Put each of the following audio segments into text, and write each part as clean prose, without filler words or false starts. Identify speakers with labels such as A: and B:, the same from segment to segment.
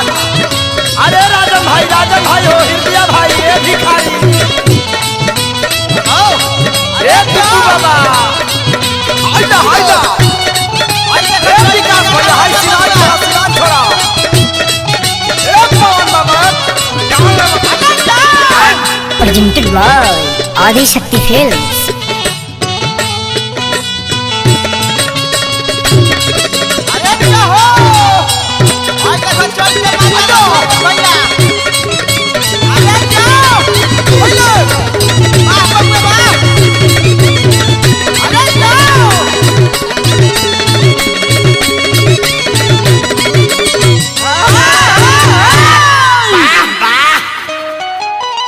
A: पहलवान। अरे राजन भाई हो, हिरदिया भाई, ये भिखारी, ए टिकू बाबा, आइला आइला, ए विकास भैया, हाय सिराज छोड़ा, ए पवन बाबा,
B: presented by Adi Shakti Films.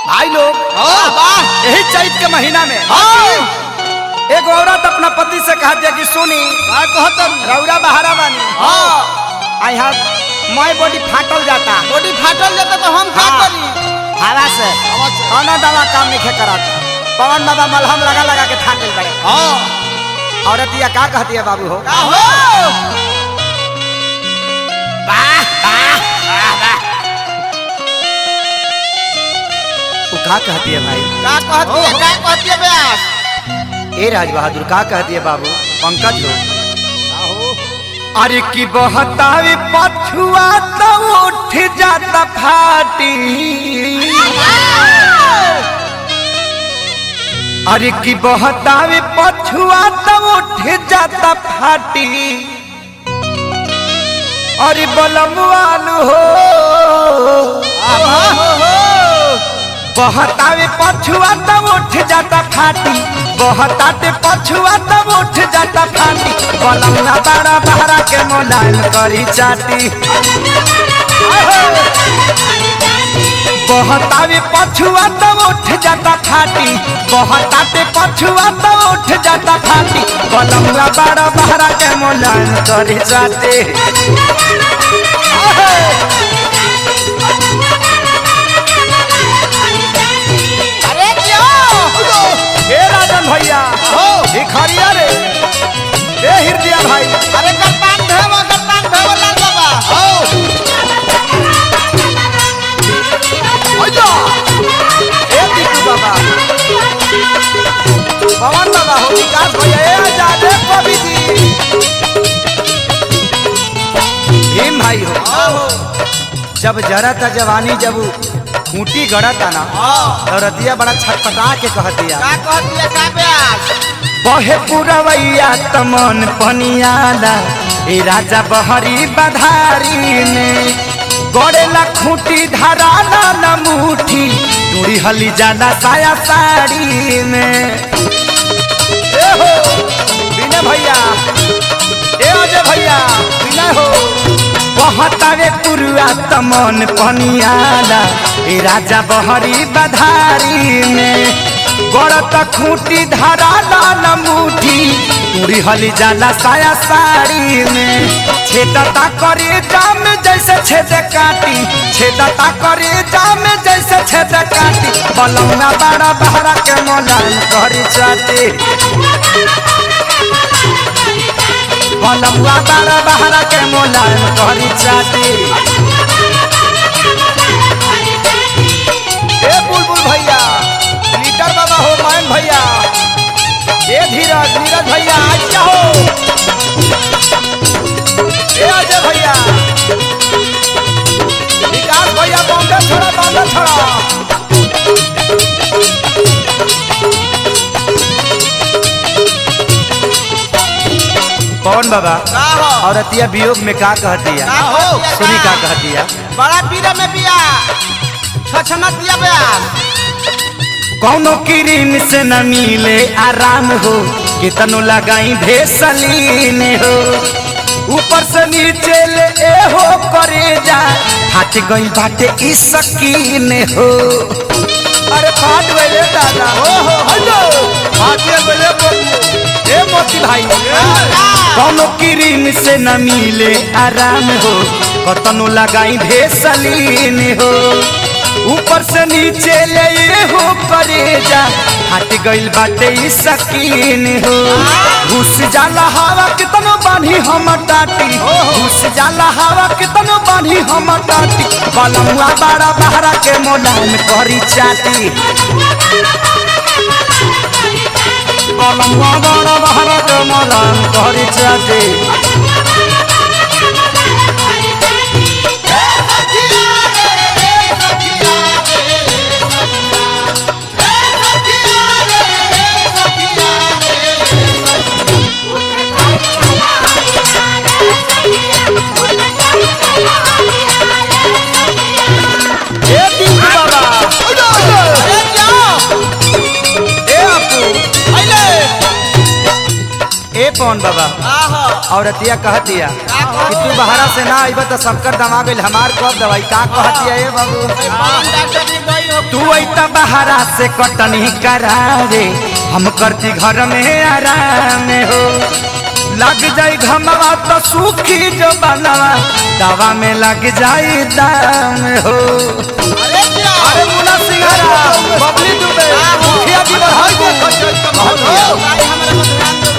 A: भाई लोग यही चैत के महीना में एक औरत अपना पति से कहती है कि सुनी रौरा बहारा बानी, मैं बॉडी फाटल जाता
C: तो हम का करी?
A: हवा से खाना दवा काम नहीं कराता। पवन बाबा मलहम लगा लगा के थाकल पड़े। औरत या का कहती है बाबू हो? वो का कहती है भाई?
C: का कहती है ब्यास?
A: ए राज बहादुर का कहती है बाबू? पंकज हो। अरे की बहतावे पछुआ तो उठ जाता फाटी, अरे की बहतावे पछुआ तो उठ जाता फाटी, अरे बलमवालू हो बहतावे पछुआ तो उठ जाता फाटी, बहताते पछुआ तो उठ जाता फाटी, बलमना बड़ा बहरा के मोलायम करी चाटी। बहतावे पछुआ तो उठ जाता फाटी, बहताते पछुआ तो उठ जाता फाटी, बलमना बड़ा बहरा के मोलायम करी चाटी। ए राजन भैया हो, भिखारिया रे, ए हिरदिया भाई,
C: अरे गरपान भेव लाल बाबा हो।
A: ओया ए टिकू बाबा, पवन बाबा हो, विकास भैया, ए आजाद कवि जी, भीम भाई हो। जब जरा था जवानी, जब खूंटी गड़ा था ना, तो रतिया बड़ा छटपटा के कहती है।
C: का कहती है का ब्यास?
A: बहे पुरवैया तमन पनियाला, ए राजा बहरी बधारी में, गड़ेला खूंटी धराला न मुठी, दूरी हली जाला साया साड़ी में। ए हो विनय भैया, ए अजय भैया, विनय हो, बहतावे पुरुआ तमन पनियाला, ए राजा बहरी बधारी में, गड़त खूंटी धराला न मुठी, पूरी हली जाला साया साड़ी में, छेदता करे जाम जैसे छेद काटी, छेदता करे जाम जैसे छेद काटी, बलौना बड़ा बहरा के मोलायम करी चाटी, बलौना बड़ा बहरा के मोलायम करी चाटी। ए बुलबुल भैया, लीटर बाबा हो, मान भैया, ए धीरज नीरज भैया, आज हो, ए अजय भैया, विकास भैया, बॉम्बे छोड़ा। कौन बाबा? औरतिया वियोग में का कहती है? सुनी का कहती है?
C: बड़ा पीरा में पिया छछमत दिया ब्यास।
A: कौनो क्रीम से न मिले आराम हो, कितनो लगाई भेसलीन हो, ऊपर से नीचे ले ए हो करे जा, फाट गई बाटे ई सकीन हो। अरे फाट गए दादा, हो हेलो, फाटे गए ए मोती भाई, कौनो क्रीम से न मिले आराम हो, कतनो लगाई भेसलीन हो, ऊपर से नीचे ले हो करे जा, हट गइल बाटे ई सकीन हो। घुस जाला हवा कितनो बानी हम टाटी, घुस जाला हवा कितनो बानी ढोरी हम टाटी बलमुआ बड़ा बहरा के मोलायम करी चाटी बलमुआ बड़ा बहरा के मोलायम करी चाटी कौन बाबा औरतिया कहतिया कि तू बहरा से ना आइब तो सबकर दमा गइल हमार कब दवाई का कहतिया ए बाबू तू अइता बहरा से कटनी करावे हम करती घर में आराम हो लग जाई घमवा तो सूखी जो बनवा दवा में लग जाई दाम हो अरे मुन्ना सिंघारा बबली दुबे मुखिया जी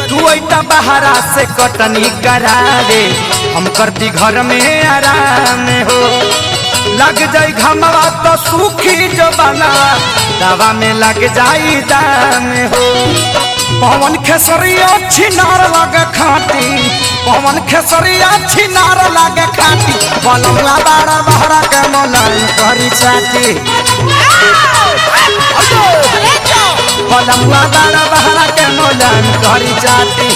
A: तू अइता बहरा से कटनी करावे हम करती घर में आराम हो लग जाई घमवा तो सूखी जो बनवा दवा में लग जाई दाम हो पवन खेसरिया छिनार लागे खाटी पवन खेसरिया छिनार लागे खाटी बलमुआ बड़ा बहरा के मोलायम करी चाटी बलमुआ बड़ा बहरा के मोलायम करी चाटी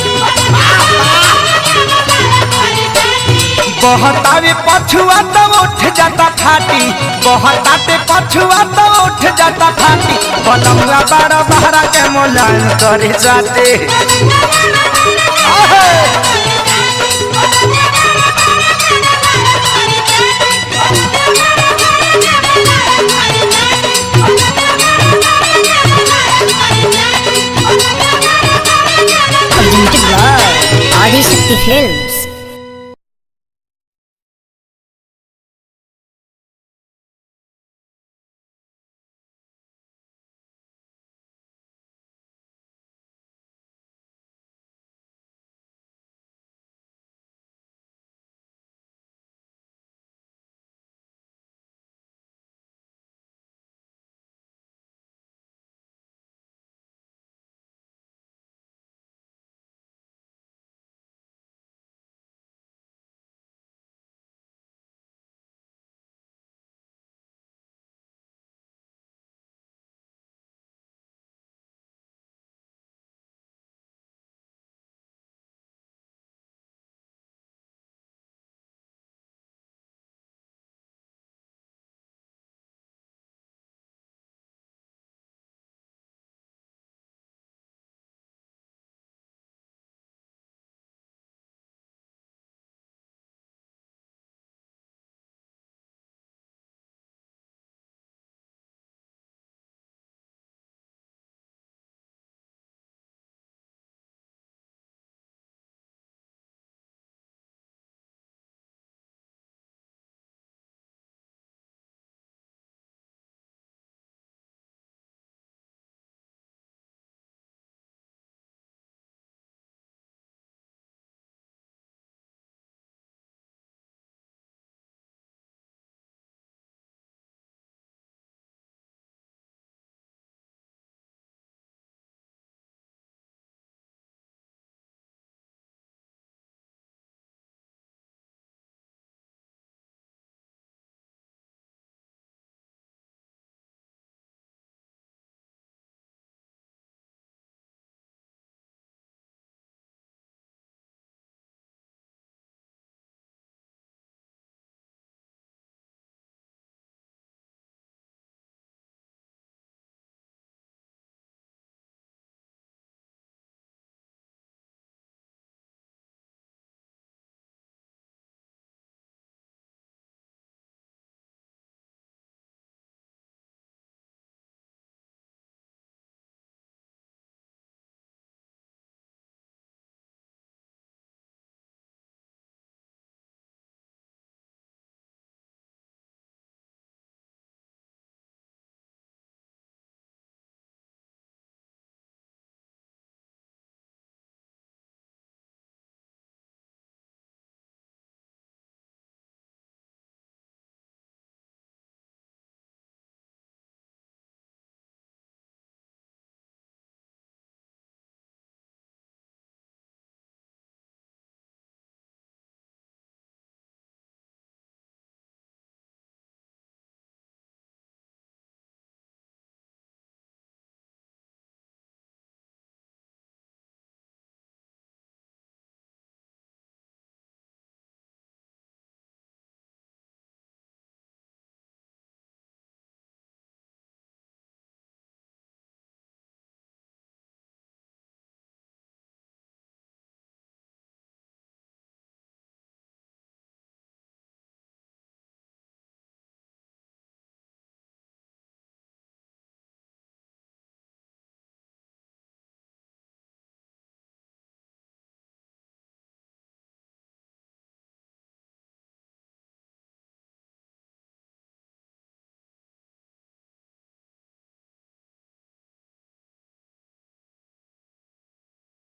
A: बहतावे पछुआ तो उठ जाता फाटी बहताते पछुआ तो उठ जाता फाटी बलमुआ बड़ा बहरा के मोलायम करे जाते
B: आदि शक्ति फिल्म।